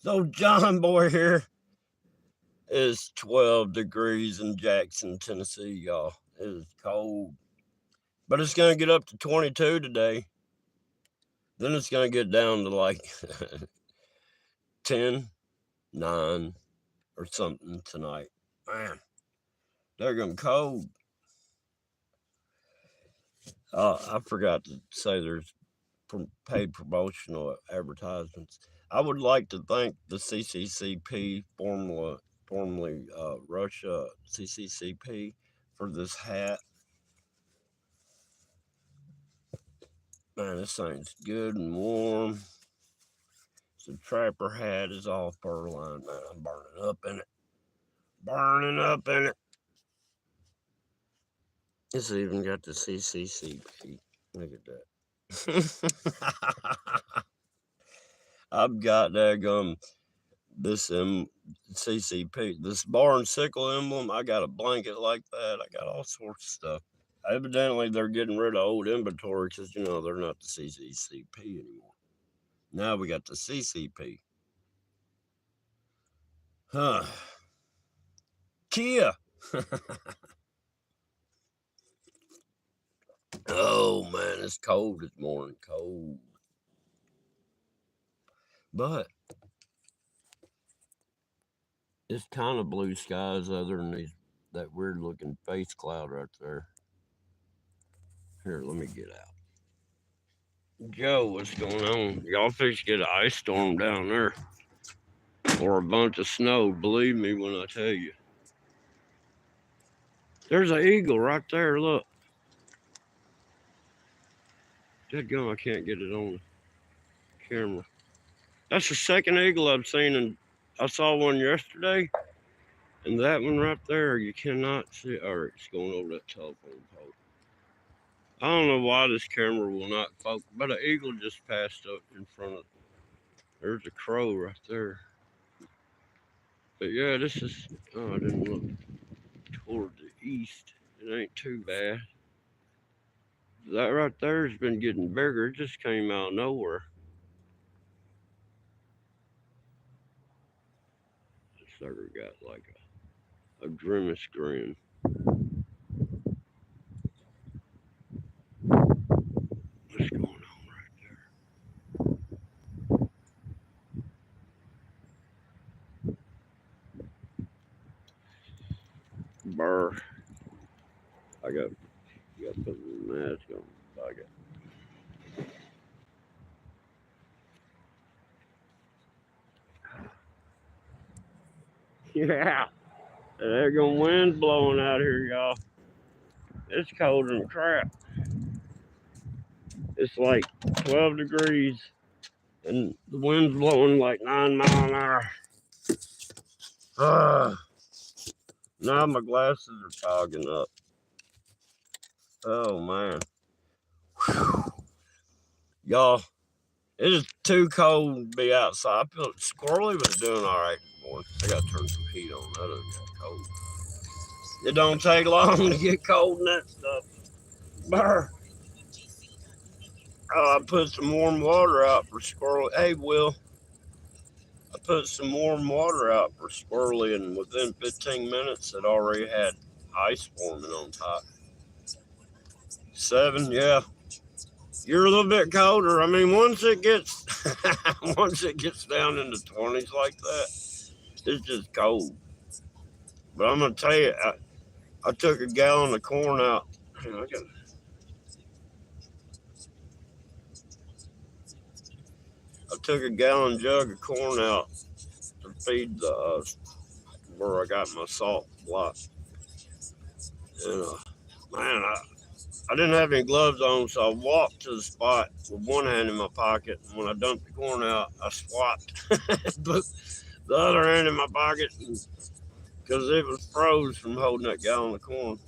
So John Boy here is 12 degrees in Jackson, Tennessee, y'all. It is cold. But it's gonna get up to 22 today. Then it's gonna get down to like 10, 9, or something tonight. Man, they're going cold. I forgot to say there's paid promotional advertisements. I would like to thank the CCCP, formerly Russia CCCP, for this hat. Man, this thing's good and warm. It's a trapper hat. It's all fur lined, man. I'm burning up in it. Burning up in it. It's even got the CCCP. Look at that. I've got this CCP, this bar and sickle emblem. I got a blanket like that. I got all sorts of stuff. Evidently, they're getting rid of old inventory because they're not the CCCP anymore. Now we got the CCP. Huh. Kia. Oh man, it's cold this morning. Cold. But it's kind of blue skies other than that weird looking face cloud right there. Here, let me get out. Joe, what's going on? Y'all fix to get an ice storm down there or a bunch of snow. Believe me when I tell you. There's an eagle right there. Look. Dead I can't get it on the camera. That's the second eagle I've seen, and I saw one yesterday. And that one right there, you cannot see. All right, it's going over that telephone pole. I don't know why this camera will not focus, but an eagle just passed up in front of. There's a crow right there. But yeah, this is. Oh, I didn't look toward the east. It ain't too bad. That right there has been getting bigger. It just came out of nowhere. This sucker got like a grimace grin. What's going on right there? Burr. I got to put the mask on. I got. Yeah. There go wind blowing out here, y'all. It's cold than crap. It's like 12 degrees, and the wind's blowing like 9 miles an hour. Uh, now my glasses are fogging up. Oh man, y'all, it is too cold to be outside. I feel Squirrely was doing all right this morning. I got to turn some heat on. That done got cold. It don't take long to get cold in that stuff. Brr. I put some warm water out for Squirrely. Hey, Will, I put some warm water out for Squirrely, and within 15 minutes, it already had ice forming on top. 7, yeah. You're a little bit colder. I mean, once it gets once it gets down in the 20s like that, it's just cold. But I'm gonna tell you, I took a gallon of corn out. I took a gallon jug of corn out to feed the where I got my salt block. And man, I didn't have any gloves on, so I walked to the spot with one hand in my pocket. And when I dumped the corn out, I swapped, put the other hand in my pocket because it was froze from holding that gallon of corn.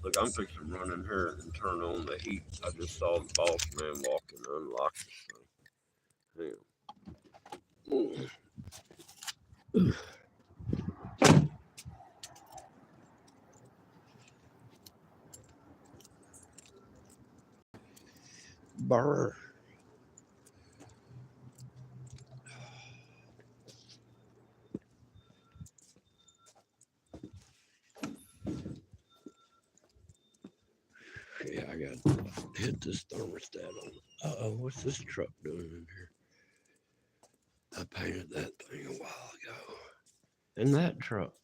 Look, I'm fixing to run in here and turn on the heat. I just saw the boss man walking and unlock this thing. Damn. Burr. got to hit this thermostat on it. Uh-oh, what's this truck doing in here? I painted that thing a while ago. And that truck.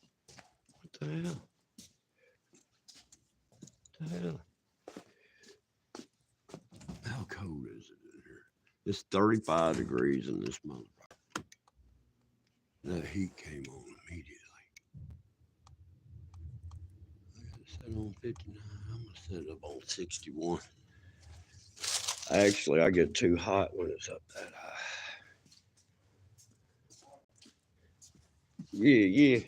What the hell? What the hell? How cold is it in here? It's 35 degrees in this motherfucker. That heat came on immediately. I got it set on 59. I'm going to set it up on 61. Actually, I get too hot when it's up that high. Yeah.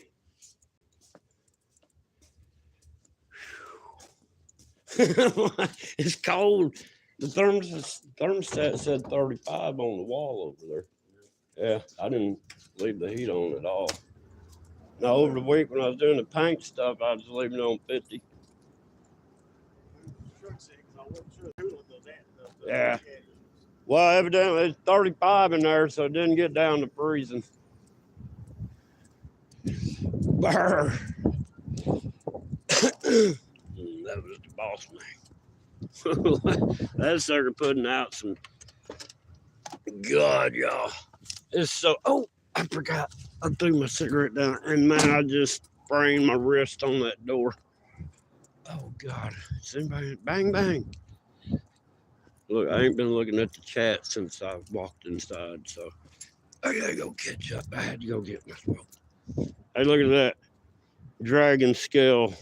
It's cold. The thermostat said 35 on the wall over there. Yeah, I didn't leave the heat on at all. Now, over the week when I was doing the paint stuff, I was leaving it on 50. Yeah. Well, evidently it's 35 in there, so it didn't get down to freezing. Brr. That was the boss man. That sucker putting out some. God, y'all. It's so. Oh, I forgot. I threw my cigarette down, and man, I just sprained my wrist on that door. Oh, God. Is anybody. Bang, bang. Look, I ain't been looking at the chat since I walked inside, so I gotta go catch up. I had to go get my smoke. Hey, look at that. Dragon skull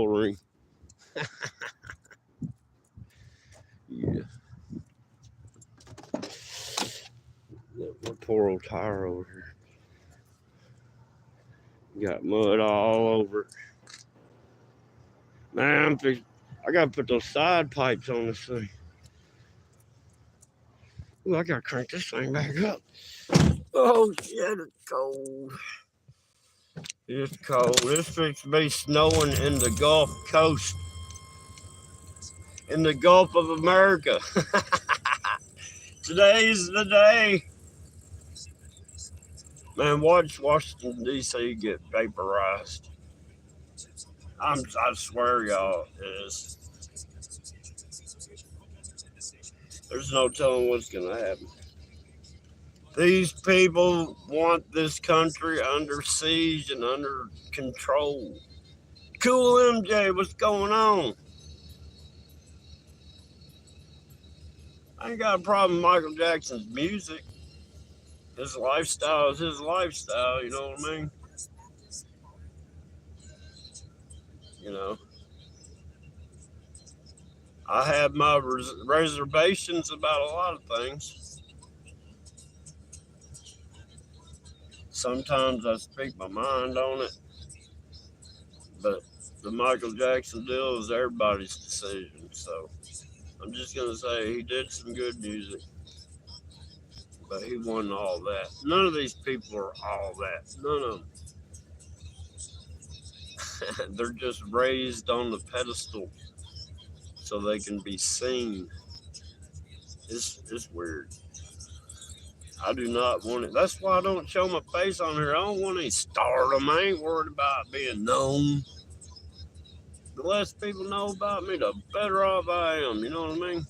ring. Yeah. My poor old tire over here. Got mud all over it. Man, I gotta put those side pipes on this thing. Ooh, I gotta crank this thing back up. Oh shit, it's cold. It's cold. It's fixed to be snowing in the Gulf Coast. In the Gulf of America. Today's the day. Man, watch Washington, D.C. get vaporized. I swear, y'all, it is. There's no telling what's going to happen. These people want this country under siege and under control. Cool MJ, what's going on? I ain't got a problem with Michael Jackson's music. His lifestyle is his lifestyle, you know what I mean? You know, I have my reservations about a lot of things. Sometimes I speak my mind on it, but the Michael Jackson deal is everybody's decision. So I'm just going to say he did some good music, but he wasn't all that. None of these people are all that. None of them. They're just raised on the pedestal so they can be seen. It's weird. I do not want it. That's why I don't show my face on here. I don't want any stardom. I ain't worried about being known. The less people know about me, the better off I am. You know what I mean?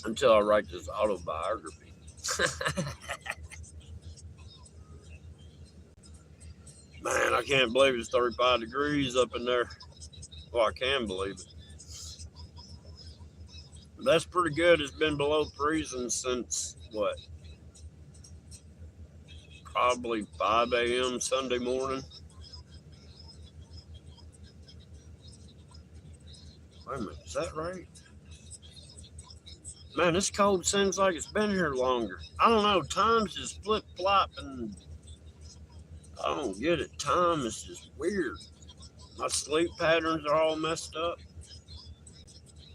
Until I write this autobiography. Man, I can't believe it's 35 degrees up in there. Well, I can believe it. That's pretty good. It's been below freezing since, what? Probably 5 a.m. Sunday morning. Wait a minute, is that right? Man, this cold seems like it's been here longer. I don't know, time's just flip-flopping. I don't get it. Time is just weird. My sleep patterns are all messed up.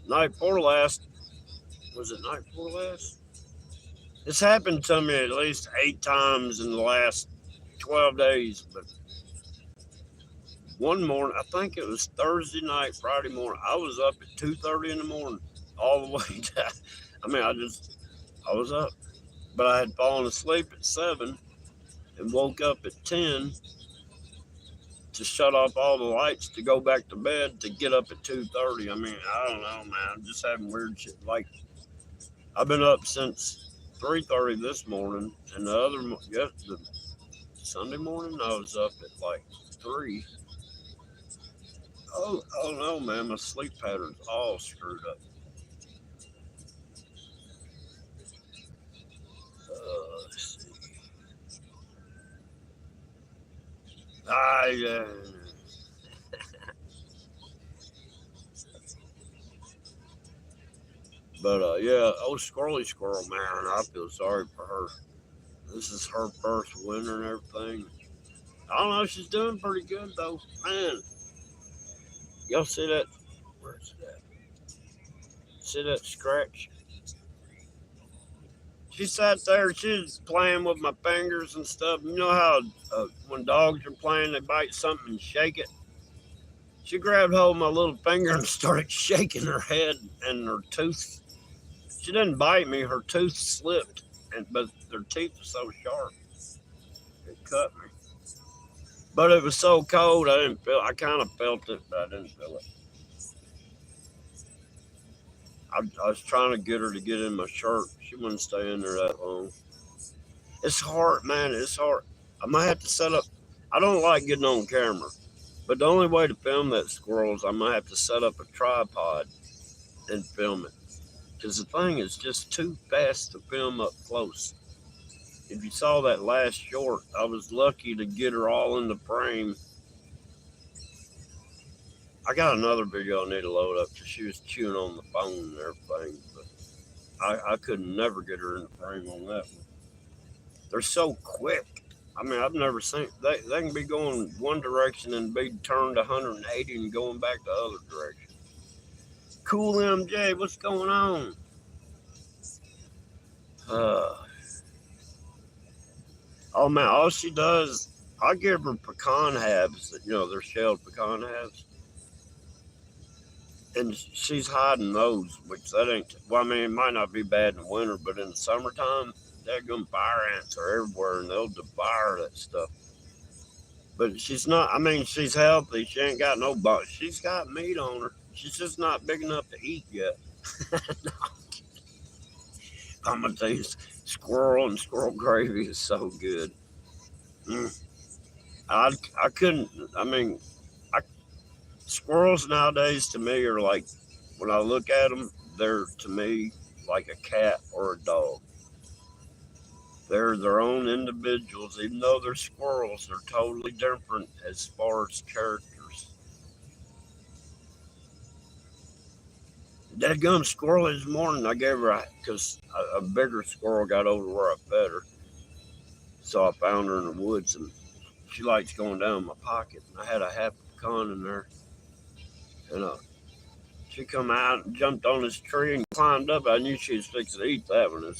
Night before last, was it night before last? It's happened to me at least 8 times in the last 12 days, but one morning, I think it was Thursday night, Friday morning, I was up at 2:30 in the morning, all the way down. I mean, I was up, but I had fallen asleep at 7 and woke up at 10 to shut off all the lights to go back to bed to get up at 2:30. I mean, I don't know, man. I'm just having weird shit. Like I've been up since 3:30 this morning, and the Sunday morning I was up at like 3. Oh no, man, my sleep pattern's all screwed up. Let's see. I But yeah, oh Squirrely Squirrel, man, I feel sorry for her. This is her first winter and everything. I don't know, she's doing pretty good though, man. Y'all see that? Where's that? See that scratch? She sat there, she was playing with my fingers and stuff. You know how when dogs are playing, they bite something and shake it? She grabbed hold of my little finger and started shaking her head and her tooth. She didn't bite me, her tooth slipped, but their teeth were so sharp, it cut me. But it was so cold, I kind of felt it, but I didn't feel it. I was trying to get her to get in my shirt. She wouldn't stay in there that long. It's hard, man. It's hard. I might have to set up. I don't like getting on camera, but the only way to film that squirrel is I might have to set up a tripod and film it. Because the thing is just too fast to film up close. If you saw that last short, I was lucky to get her all in the frame. I got another video I need to load up because she was chewing on the phone and everything, but I could never get her in the frame on that one. They're so quick. I mean, I've never seen they can be going one direction and be turned 180 and going back the other direction. Cool MJ, what's going on? Uh, oh man, all she does, I give her pecan halves. They're shelled pecan halves, and she's hiding those. Which that ain't. Well, I mean, it might not be bad in the winter, but in the summertime, daggum fire ants are everywhere and they'll devour that stuff. But she's not. I mean, she's healthy. She ain't got no bone. She's got meat on her. She's just not big enough to eat yet. No, I'm gonna tell you, squirrel and squirrel gravy is so good. Mm. I couldn't. I mean, I, squirrels nowadays to me are like when I look at them, they're to me like a cat or a dog. They're their own individuals, even though they're squirrels. They're totally different as far as characters. That gum squirrel this morning, I gave her because a bigger squirrel got over where I fed her, so I found her in the woods, and she likes going down my pocket. And I had a half pecan in there, and she come out and jumped on this tree and climbed up. I knew she was fixing to eat that one.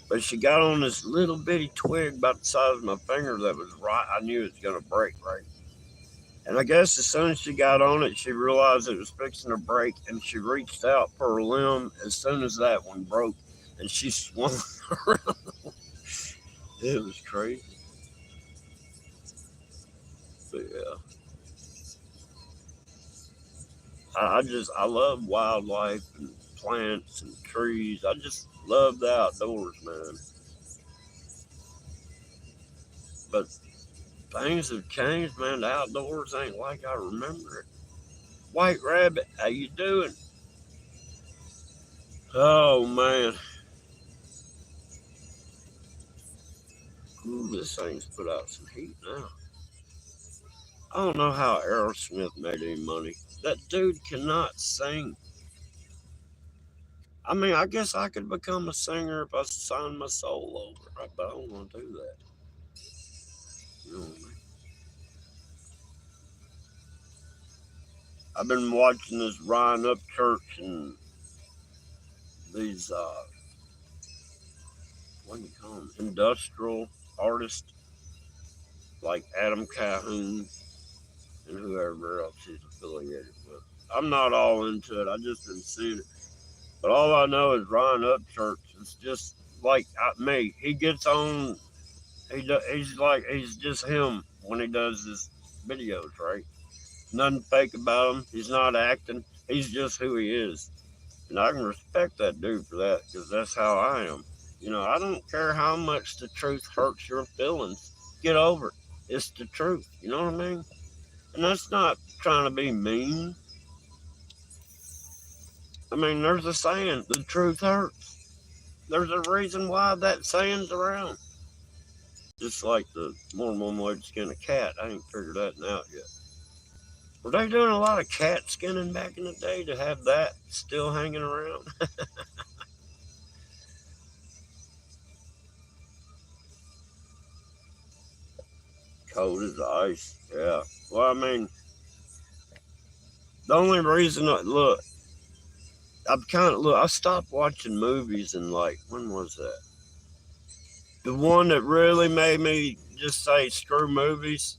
But she got on this little bitty twig about the size of my finger that was right. I knew it was going to break, right? And I guess as soon as she got on it, she realized it was fixing to break, and she reached out for her limb as soon as that one broke, and she swung around. It was crazy. But yeah, I love wildlife and plants and trees. I just love the outdoors, man. But things have changed, man. The outdoors ain't like I remember it. White Rabbit, how you doing? Oh man, ooh, this thing's put out some heat now. I don't know how Aerosmith made any money. That dude cannot sing. I mean, I guess I could become a singer if I signed my soul over, but I don't want to do that. You know what I mean? I've been watching this Ryan Upchurch and these what do you call them? Industrial artists like Adam Calhoun and whoever else he's affiliated with. I'm not all into it. I just been seeing it. But all I know is Ryan Upchurch is just like me. He gets on. He's like he's just him when he does this videos, right? Nothing fake about him. He's not acting. He's just who he is. And I can respect that dude for that because that's how I am. I don't care how much the truth hurts your feelings. Get over it. It's the truth. You know what I mean? And that's not trying to be mean. I mean, there's a saying, the truth hurts. There's a reason why that saying's around. Just like the more and more way to skin a cat. I ain't figured that out yet. Were they doing a lot of cat skinning back in the day to have that still hanging around? Cold as ice. Yeah. Well, I mean, the only reason I stopped watching movies and like, when was that? The one that really made me just say screw movies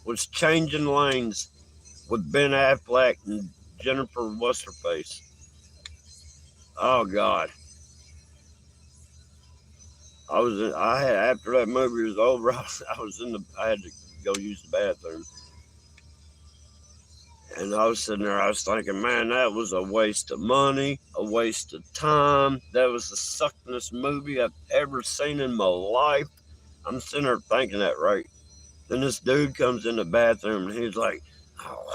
was Changing Lanes with Ben Affleck and Jennifer What's-Her-Face. Oh God. After that movie was over, I had to go use the bathroom. And I was sitting there, I was thinking, man, that was a waste of money, a waste of time. That was the suckinest movie I've ever seen in my life. I'm sitting there thinking that, right? Then this dude comes in the bathroom and he's like, oh,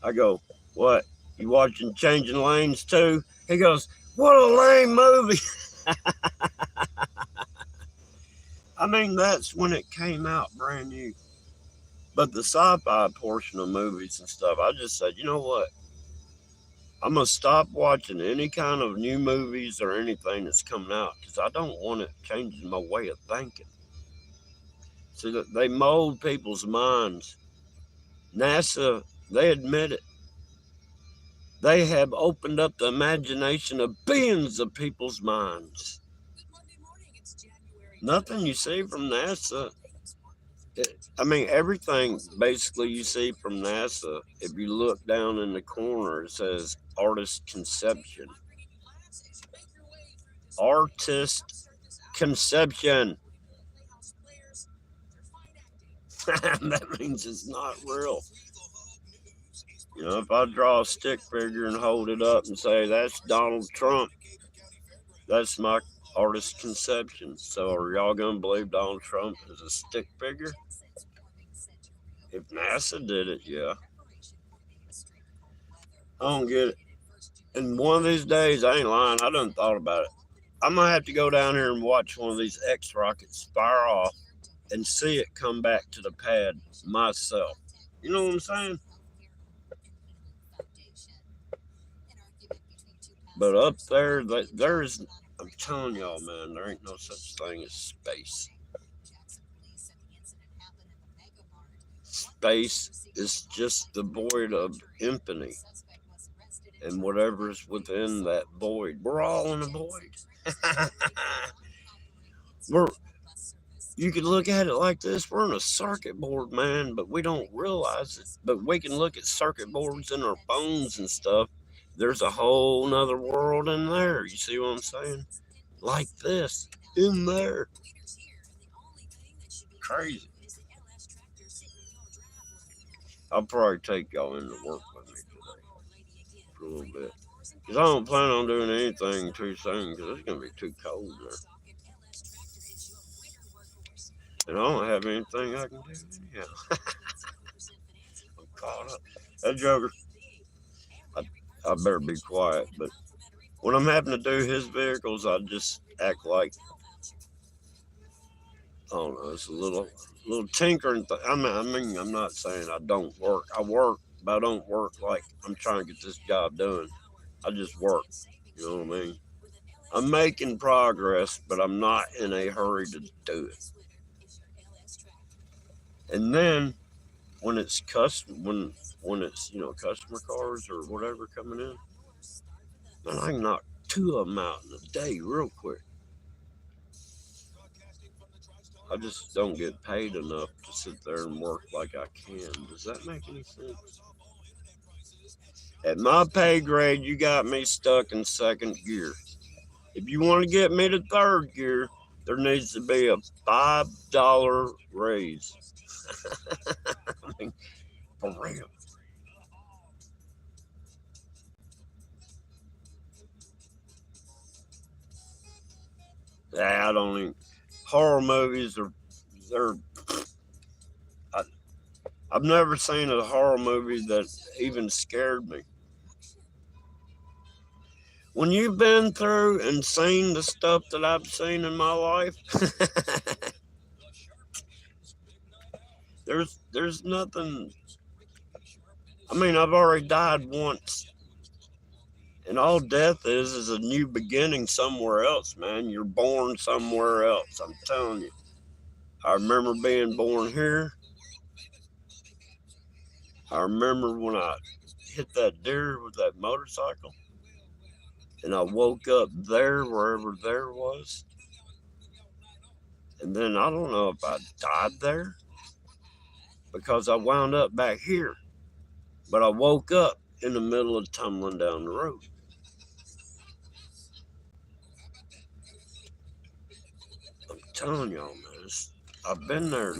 I go, what? You watching Changing Lanes too? He goes, what a lame movie. I mean, that's when it came out brand new. But the sci-fi portion of movies and stuff, I just said, you know what? I'm going to stop watching any kind of new movies or anything that's coming out because I don't want it changing my way of thinking. See, that they mold people's minds. NASA, they admit it. They have opened up the imagination of billions of people's minds. Nothing you see from NASA. Everything basically you see from NASA, if you look down in the corner, it says artist conception. Artist conception. That means it's not real. If I draw a stick figure and hold it up and say that's Donald Trump, that's my artist conception. So are y'all gonna believe Donald Trump is a stick figure? If NASA did it, yeah. I don't get it. And one of these days, I ain't lying, I done thought about it. I'm gonna have to go down here and watch one of these X rockets fire off and see it come back to the pad myself. You know what I'm saying? But up there, I'm telling y'all, man, there ain't no such thing as space. Space is just the void of infinity. And whatever's within that void, we're all in a void. You can look at it like this. We're in a circuit board, man, but we don't realize it. But we can look at circuit boards in our phones and stuff. There's a whole nother world in there. You see what I'm saying? Like this, in there. Crazy. I'll probably take y'all into work with me today for a little bit. Because I don't plan on doing anything too soon because it's going to be too cold there. And I don't have anything I can do anyhow. I'm caught up. That joker, I better be quiet. But when I'm having to do his vehicles, I just act like, I don't know, it's a little tinkering. I'm not saying I don't work. I work, but I don't work like I'm trying to get this job done. I just work. You know what I mean? I'm making progress, but I'm not in a hurry to do it. And then when it's when it's customer cars or whatever coming in, man, I can knock 2 of them out in a day real quick. I just don't get paid enough to sit there and work like I can. Does that make any sense? At my pay grade, you got me stuck in second gear. If you want to get me to third gear, there needs to be a $5 raise. I mean, for real. Yeah, I don't even. Horror movies are. They're. I, I've never seen a horror movie that even scared me. When you've been through and seen the stuff that I've seen in my life, there's nothing. I mean, I've already died once, and all death is a new beginning somewhere else, man. You're born somewhere else. I'm telling you. I remember being born here. I remember when I hit that deer with that motorcycle, and I woke up there, wherever there was, and then I don't know if I died there because I wound up back here. But I woke up in the middle of tumbling down the road. I'm telling y'all, man, I've been there.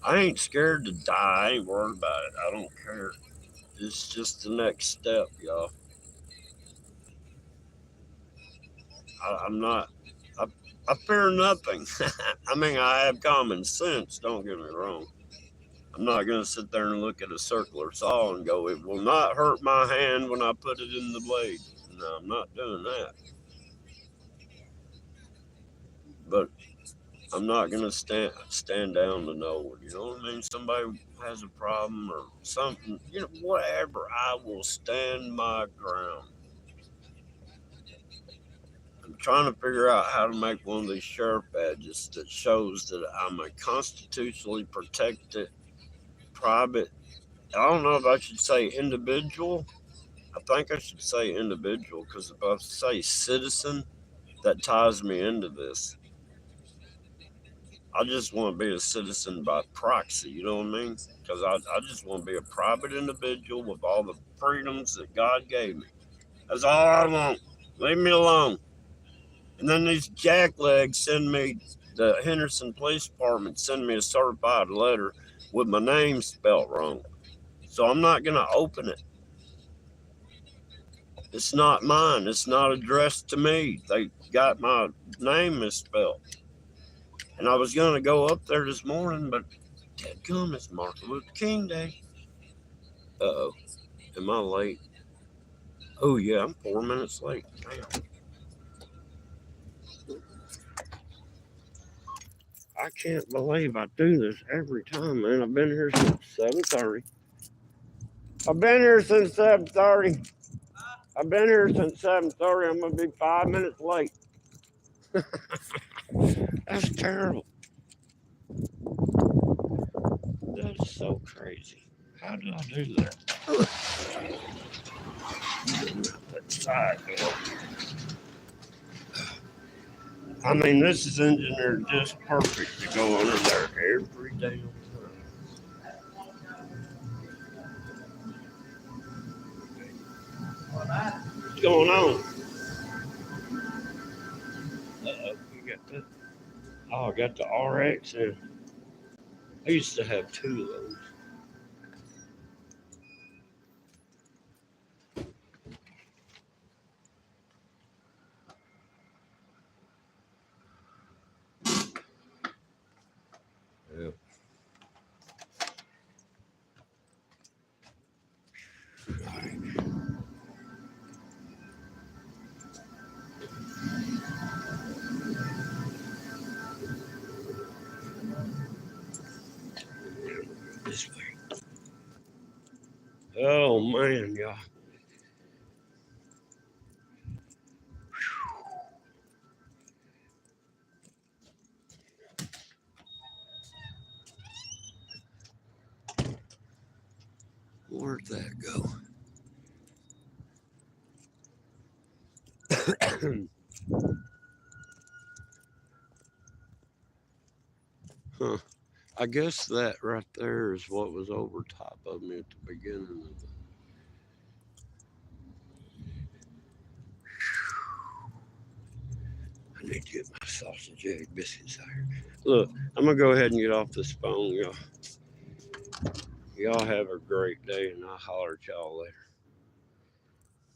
I ain't scared to die. I ain't worried about it. I don't care. It's just the next step, y'all. I'm not. I, I fear nothing. I mean, I have common sense. Don't get me wrong. I'm not gonna sit there and look at a circular saw and go, "It will not hurt my hand when I put it in the blade." No, I'm not doing that. But I'm not gonna stand down to no one. You know what I mean? Somebody has a problem or something, whatever. I will stand my ground. I'm trying to figure out how to make one of these sheriff badges that shows that I'm a constitutionally protected private. I don't know if I should say individual. I think I should say individual because if I say citizen, that ties me into this. I just want to be a citizen by proxy, you know what I mean? Because I just want to be a private individual with all the freedoms that God gave me. That's all I want. Leave me alone. And then these jacklegs send me, the Henderson Police Department send me a certified letter with my name spelled wrong. So I'm not going to open it. It's not mine. It's not addressed to me. They got my name misspelled. And I was going to go up there this morning, but dadgum, it's Martin Luther King Day. Uh-oh. Am I late? Oh, yeah, I'm 4 minutes late. Damn. I can't believe I do this every time, man. I've been here since 7:30. I've been here since 7:30. I've been here since 7:30. I'm going to be 5 minutes late. That's terrible. That's so crazy. How did I do that? That side door. I mean, this is engineered just perfect to go under there every damn time. What's going on? Uh-oh, you got that? Oh, I got the RX in. I used to have two of those. Yeah. This way. Oh man, y'all. Where'd that go? Huh. I guess that right there is what was over top of me at the beginning of the. I need to get my sausage egg biscuits out here. Look, I'm gonna go ahead and get off this phone, y'all. Y'all have a great day, and I'll holler at y'all later.